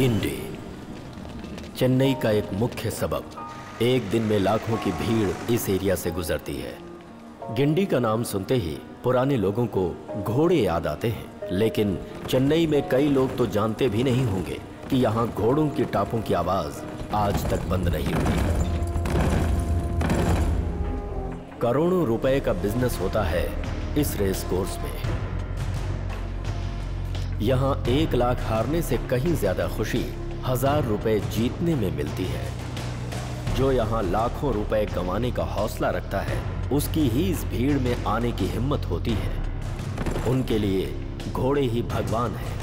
गिंडी, चेन्नई का एक मुख्य सबब। एक दिन में लाखों की भीड़ इस एरिया से गुजरती है। गिंडी का नाम सुनते ही पुराने लोगों को घोड़े याद आते हैं, लेकिन चेन्नई में कई लोग तो जानते भी नहीं होंगे कि यहाँ घोड़ों की टापों की आवाज आज तक बंद नहीं हुई। करोड़ों रुपए का बिजनेस होता है इस रेस कोर्स में। यहाँ 1 लाख हारने से कहीं ज्यादा खुशी 1000 रुपए जीतने में मिलती है। जो यहाँ लाखों रुपए कमाने का हौसला रखता है, उसकी ही इस भीड़ में आने की हिम्मत होती है। उनके लिए घोड़े ही भगवान है,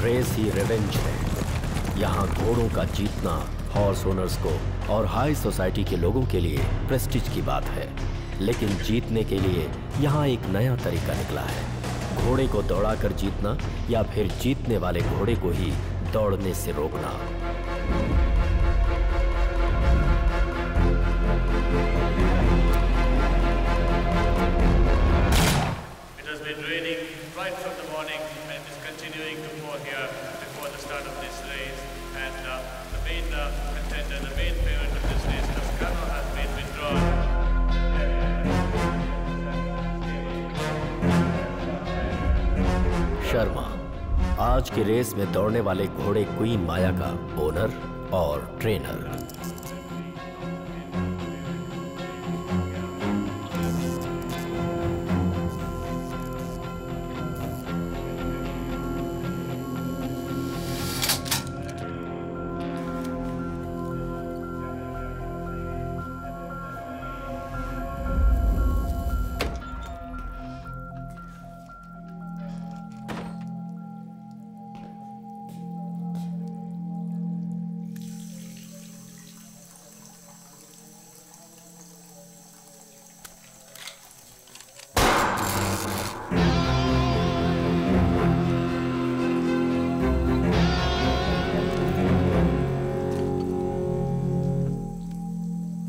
रेस ही रिवेंज है। यहाँ घोड़ों का जीतना हॉर्स ओनर्स को और हाई सोसाइटी के लोगों के लिए प्रेस्टीज की बात है, लेकिन जीतने के लिए यहाँ एक नया तरीका निकला है। घोड़े को दौड़ाकर जीतना या फिर जीतने वाले घोड़े को ही दौड़ने से रोकना। It has been raining right from the morning and it is continuing to pour here before the start of this race. And the main contender, the main favorite of this race, Toscano, has been withdrawn. Sharma आज की race में दौड़ने वाले घोड़े queen माया का owner और trainer.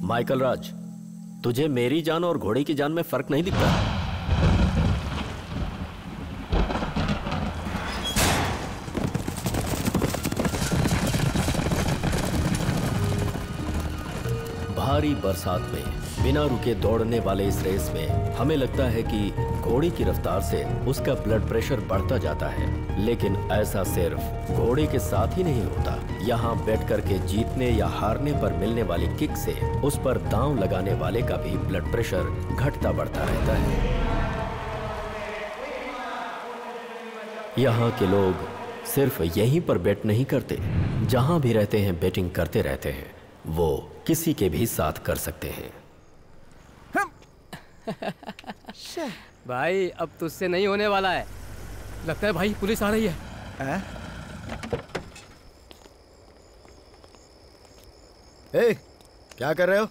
Michael राज, तुझे मेरी जान और घोड़े की जान में फर्क नहीं दिखता? भारी बरसात में बिना रुके दौड़ने वाले इस रेस में हमें लगता है कि घोड़े की रफ्तार से उसका ब्लड प्रेशर बढ़ता जाता है, लेकिन ऐसा सिर्फ घोड़े के साथ ही नहीं होता। यहाँ बैठ करके जीतने या हारने पर मिलने वाली किक से उस पर दांव लगाने वाले का भी ब्लड प्रेशर घटता बढ़ता रहता है। यहाँ के लोग सिर्फ यहीं पर बेट नहीं करते, जहाँ भी रहते हैं बेटिंग करते रहते हैं। वो किसी के भी साथ कर सकते हैं। भाई अब तुझसे नहीं होने वाला है। लगता है भाई पुलिस आ रही है। ए, क्या कर रहे हो?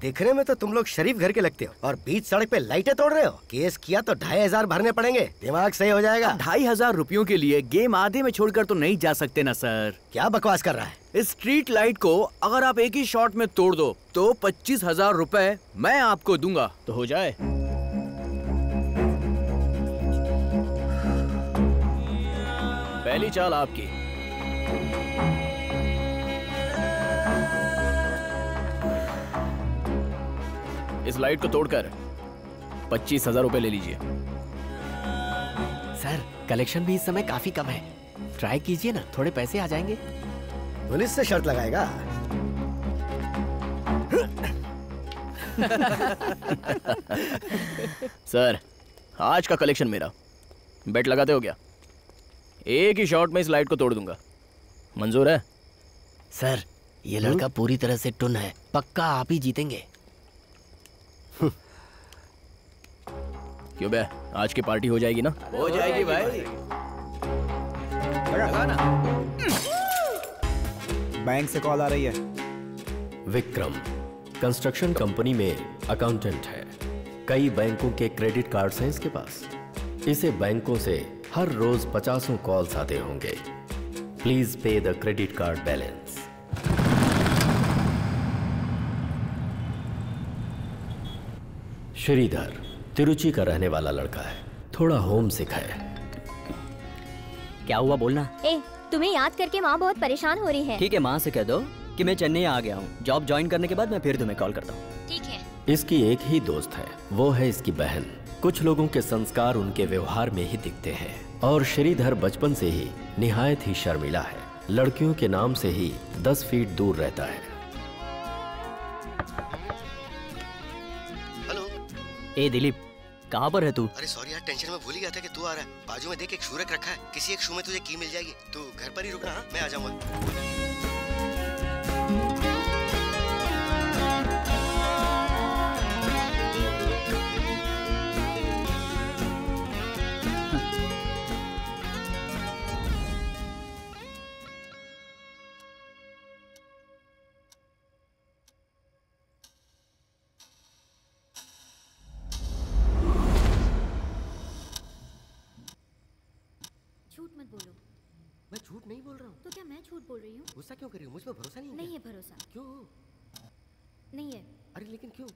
दिखने में तो तुम लोग शरीफ घर के लगते हो और बीच सड़क पे लाइटें तोड़ रहे हो। केस किया तो 2500 भरने पड़ेंगे, दिमाग सही हो जाएगा। 2500 रुपयों के लिए गेम आधे में छोड़कर तो नहीं जा सकते ना सर। क्या बकवास कर रहा है? इस स्ट्रीट लाइट को अगर आप एक ही शॉट में तोड़ दो तो 25,000 रुपए मैं आपको दूंगा, तो हो जाए। पहली चाल आपकी। इस लाइट को तोड़कर 25,000 रुपए ले लीजिए। सर कलेक्शन भी इस समय काफी कम है, ट्राई कीजिए ना, थोड़े पैसे आ जाएंगे। पुलिस से शर्त लगाएगा? सर आज का कलेक्शन मेरा, बेट लगाते हो क्या? एक ही शॉट में इस लाइट को तोड़ दूंगा, मंजूर है? सर ये लड़का पूरी तरह से टुन है, पक्का आप ही जीतेंगे। क्यों बे, आज की पार्टी हो जाएगी ना? हो जाएगी भाई। बैंक से कॉल आ रही है। विक्रम कंस्ट्रक्शन कंपनी में अकाउंटेंट है। कई बैंकों के क्रेडिट कार्ड्स हैं इसके पास। इसे बैंकों से हर रोज 50 कॉल्स आते होंगे। Please pay the credit card balance. Sridhar Tiruchi का रहने वाला लड़का है, थोड़ा होम सिक है। क्या हुआ बोलना? ए, तुम्हें याद करके माँ बहुत परेशान हो रही है। ठीक है, माँ से कह दो कि मैं चेन्नई आ गया हूँ। जॉब ज्वाइन करने के बाद मैं फिर तुम्हें कॉल करता हूँ। ठीक है। इसकी एक ही दोस्त है, वो है इसकी बहन। कुछ लोगों के संस्कार उनके व्यवहार में ही दिखते हैं और श्रीधर बचपन से ही निहायत ही शर्मीला है। लड़कियों के नाम से ही 10 फीट दूर रहता है। हेलो। ए दिलीप, कहाँ पर है तू? अरे सॉरी यार, टेंशन में भूल ही गया था कि तू आ रहा है। बाजू में देख, एक शूरक रखा है, किसी एक शू में तुझे की मिल जाएगी। तू घर पर ही रुकना। हाँ, मैं आ जाऊंगा। झूठ मत बोलो। मैं झूठ नहीं बोल रहा हूँ। तो क्या मैं झूठ बोल रही हूँ? गुस्सा क्यों कर रही हो? मुझ पर भरोसा नहीं है? नहीं है भरोसा। क्यों? नहीं है। अरे लेकिन क्यों?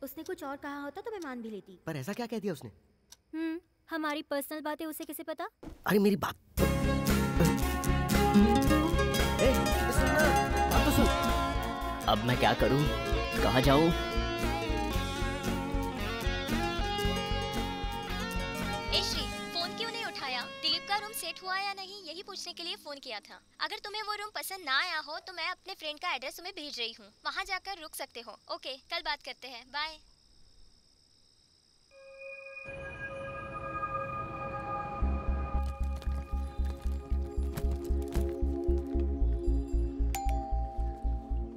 उसने कुछ और कहा होता तो मैं मान भी लेती। पर ऐसा क्या कह दिया उसने? हमारी पर्सनल बातें उसे कैसे पता? अरे मेरी बात सुन ना, बात तो सुन। अब मैं क्या करूँ, कहाँ जाऊँ? दिलीप का रूम सेट हुआ या नहीं यही पूछने के लिए फोन किया था। अगर तुम्हें वो रूम पसंद ना आया हो तो मैं अपने फ्रेंड का एड्रेस तुम्हें भेज रही हूँ, वहाँ जाकर रुक सकते हो। ओके, कल बात करते हैं। बाय।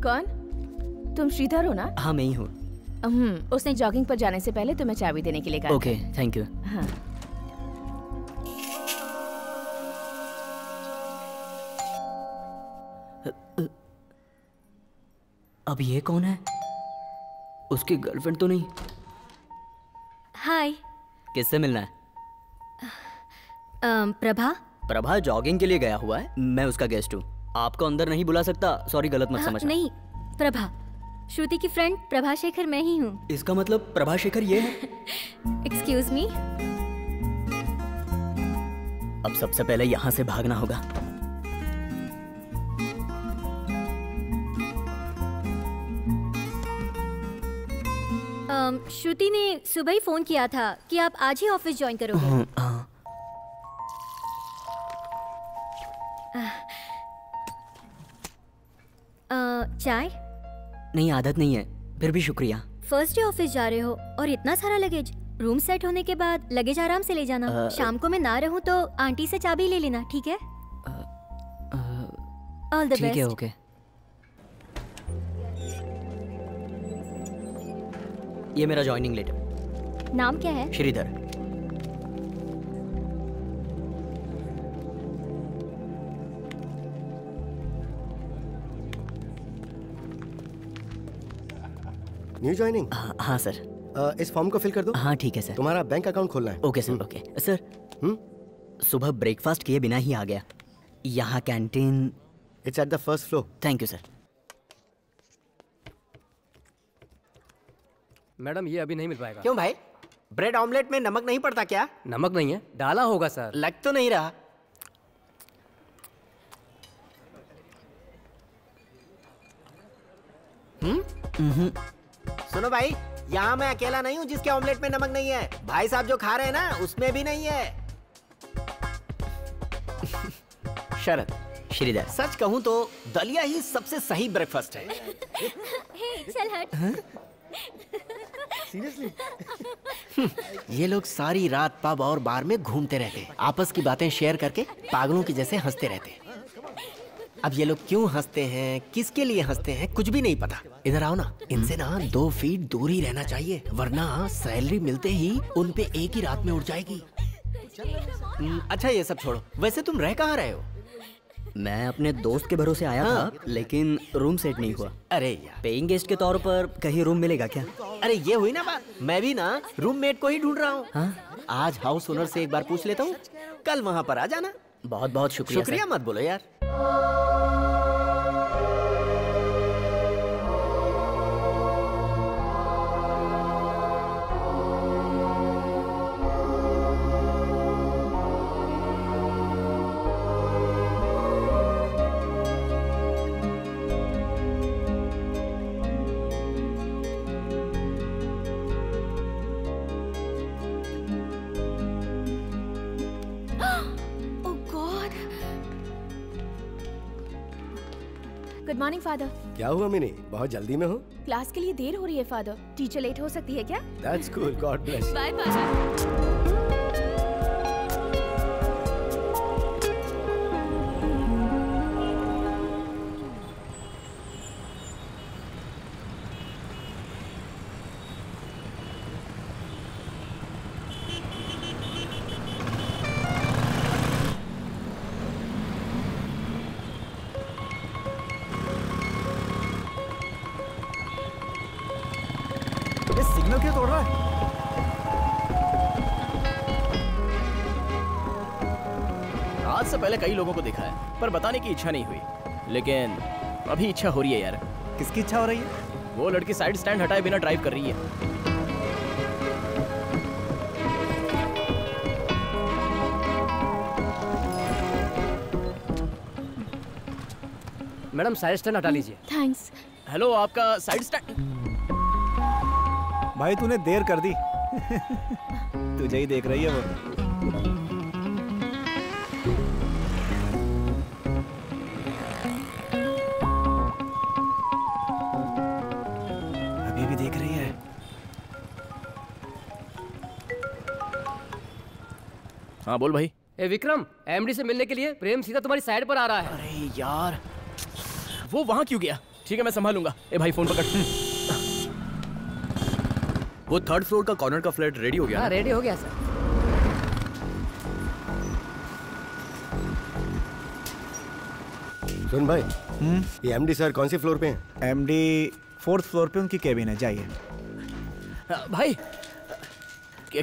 कौन? तुम श्रीधर हो ना? हाँ, मैं ही हूँ। उसने जॉगिंग पर जाने से पहले तुम्हें चाबी देने के लिए कहा। Okay, thank you. हाँ। अब ये कौन है? उसकी गर्लफ्रेंड तो नहीं? हाय। किससे मिलना है? प्रभा। प्रभा जॉगिंग के लिए गया हुआ है, मैं उसका गेस्ट हूँ। आपको अंदर नहीं बुला सकता, सॉरी, गलत मत समझना। नहीं, प्रभा, श्रुति की फ्रेंड प्रभा शेखर मैं ही हूँ। इसका मतलब प्रभा शेखर ये है? Excuse me. अब सबसे पहले यहाँ से भागना होगा। श्रुति ने सुबह ही फोन किया था कि आप आज ही ऑफिस ज्वाइन करोगे। चाय? नहीं, आदत नहीं है, फिर भी शुक्रिया। फर्स्ट डे ऑफिस जा रहे हो और इतना सारा लगेज। रूम सेट होने के बाद लगेज आराम से ले जाना। शाम को मैं ना रहूं तो आंटी से चाबी ले लेना, ठीक है? All the best. ठीक है, ओके। ये मेरा ज्वाइनिंग लेटर। नाम क्या है? श्रीधर। New joining? हाँ सर। इस फॉर्म को फिल कर दो। हाँ ठीक है सर। तुम्हारा बैंक अकाउंट खोलना है। Okay sir. Okay sir. सुबह ब्रेकफास्ट किए बिना ही आ गया। यहाँ canteen? It's at the first floor. Thank you sir. Madam, ये अभी नहीं मिल पाएगा। क्यों भाई? ब्रेड ऑमलेट में नमक नहीं पड़ता क्या? नमक नहीं है, डाला होगा सर। लग तो नहीं रहा। सुनो भाई, यहाँ मैं अकेला नहीं हूँ जिसके ऑमलेट में नमक नहीं है। भाई साहब जो खा रहे हैं ना, उसमें भी नहीं है। शरद, श्रीधर, सच कहूँ तो दलिया ही सबसे सही ब्रेकफास्ट है। चल हट। सीरियसली? ये लोग सारी रात पब और बार में घूमते रहते हैं, आपस की बातें शेयर करके पागलों की जैसे हंसते रहते हैं। अब ये लोग क्यों हंसते हैं, किसके लिए हंसते हैं, कुछ भी नहीं पता। इधर आओ ना, इनसे ना 2 फीट दूर ही रहना चाहिए, वरना सैलरी मिलते ही उन पे एक ही रात में उड़ जाएगी। अच्छा ये सब छोड़ो, वैसे तुम रह कहाँ रहे हो? मैं अपने दोस्त के भरोसे आया था, लेकिन रूम सेट नहीं हुआ। अरे यार, पेइंग गेस्ट के तौर पर कहीं रूम मिलेगा क्या? अरे ये हुई ना बात, मैं भी ना रूममेट को ही ढूंढ रहा हूँ। आज हाउस ओनर से एक बार पूछ लेता हूँ, कल वहाँ पर आ जाना। बहुत बहुत शुक्रिया। शुक्रिया मत बोलो यार। Good morning father. क्या हुआ मिनी, बहुत जल्दी में हो? क्लास के लिए देर हो रही है फादर, टीचर लेट हो सकती है क्या? That's cool, God bless. Bye father. Signal क्यों तोड़ रहा है? आज से पहले कई लोगों को देखा है, पर बताने की इच्छा नहीं हुई। लेकिन अभी इच्छा हो रही है यार। किसकी इच्छा हो रही है? वो लड़की साइड स्टैंड हटाए बिना ड्राइव कर रही है। मैडम साइड स्टैंड हटा लीजिए। थैंक्स। हेलो, आपका साइड स्टैंड। भाई तूने देर कर दी। तुझे ही देख रही है वो। अभी भी देख रही है। हाँ बोल भाई। ए विक्रम, एमडी से मिलने के लिए प्रेम सीधा तुम्हारी साइड पर आ रहा है। अरे यार, वो वहां क्यों गया? ठीक है, मैं संभालूंगा। ए भाई फोन पकड़। वो 3rd फ्लोर का कॉर्नर का फ्लैट रेडी हो गया? हाँ रेडी हो गया सर। सुन भाई, ये एमडी सर कौन सी फ्लोर पे हैं? एमडी 4th फ्लोर पे उनकी केबिन है, जाइए। भाई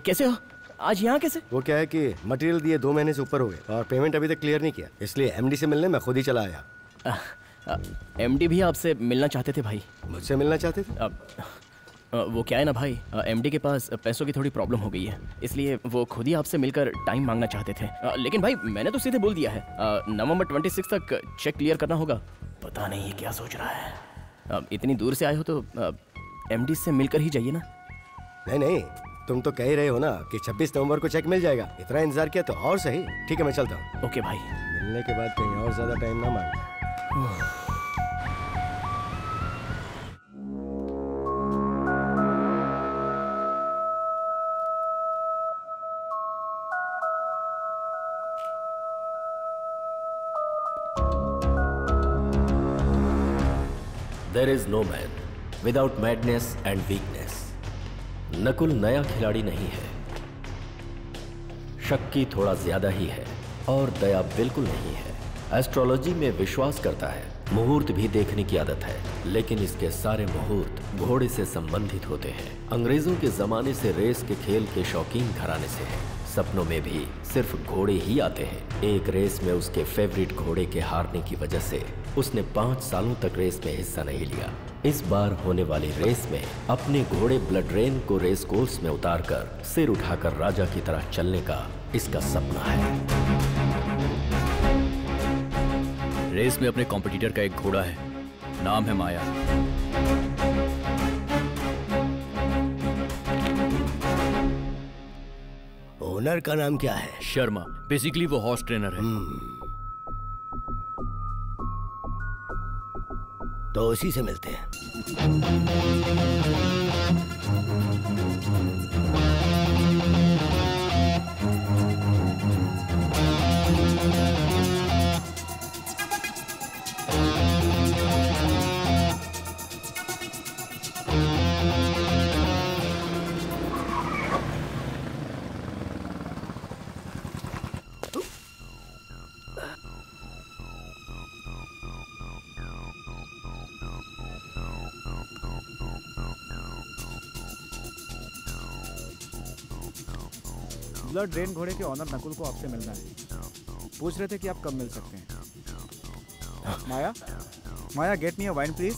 कैसे हो? आज यहाँ कैसे? वो क्या है कि मटेरियल दिए 2 महीने से ऊपर हो गए और पेमेंट अभी तक क्लियर नहीं किया, इसलिए एमडी से मिलने मैं खुद ही चला आया। एमडी भी आपसे मिलना चाहते थे भाई। मुझसे मिलना चाहते थे? वो क्या है ना भाई, एमडी के पास पैसों की थोड़ी प्रॉब्लम हो गई है, इसलिए वो खुद ही आपसे मिलकर टाइम मांगना चाहते थे। लेकिन भाई मैंने तो सीधे बोल दिया है, नवंबर 26 तक चेक क्लियर करना होगा। पता नहीं ये क्या सोच रहा है। इतनी दूर से आए हो तो एमडी से मिलकर ही जाइए ना। नहीं, तुम तो कह ही रहे हो ना कि 26 नवंबर को चेक मिल जाएगा। इतना इंतजार किया तो और सही। ठीक है, मैं चलता हूँ। ओके भाई। मिलने के बाद कहीं और ज्यादा टाइम ना मांगना। There is no man without madness and weakness. Nakul नया खिलाड़ी नहीं है, शक्की थोड़ा ज्यादा ही है और दया बिल्कुल नहीं है। एस्ट्रोलॉजी में विश्वास करता है, मुहूर्त भी देखने की आदत है, लेकिन इसके सारे मुहूर्त घोड़े से संबंधित होते हैं। अंग्रेजों के जमाने से रेस के खेल के शौकीन घराने से है। सपनों में भी सिर्फ घोड़े ही आते हैं। एक रेस में उसके फेवरेट घोड़े के हारने की वजह से उसने 5 सालों तक रेस में हिस्सा नहीं लिया। इस बार होने वाली रेस में अपने घोड़े ब्लड रेन को रेस कोर्स में उतारकर सिर उठाकर राजा की तरह चलने का इसका सपना है। रेस में अपने कॉम्पिटिटर का एक घोड़ा है, नाम है माया। ओनर का नाम क्या है? शर्मा। बेसिकली वो हॉर्स ट्रेनर है। तो उसी से मिलते हैं। ब्लड रेन घोड़े के ऑनर नकुल को आपसे मिलना है। पूछ रहे थे कि आप कब मिल सकते हैं। Maya, get me a wine please.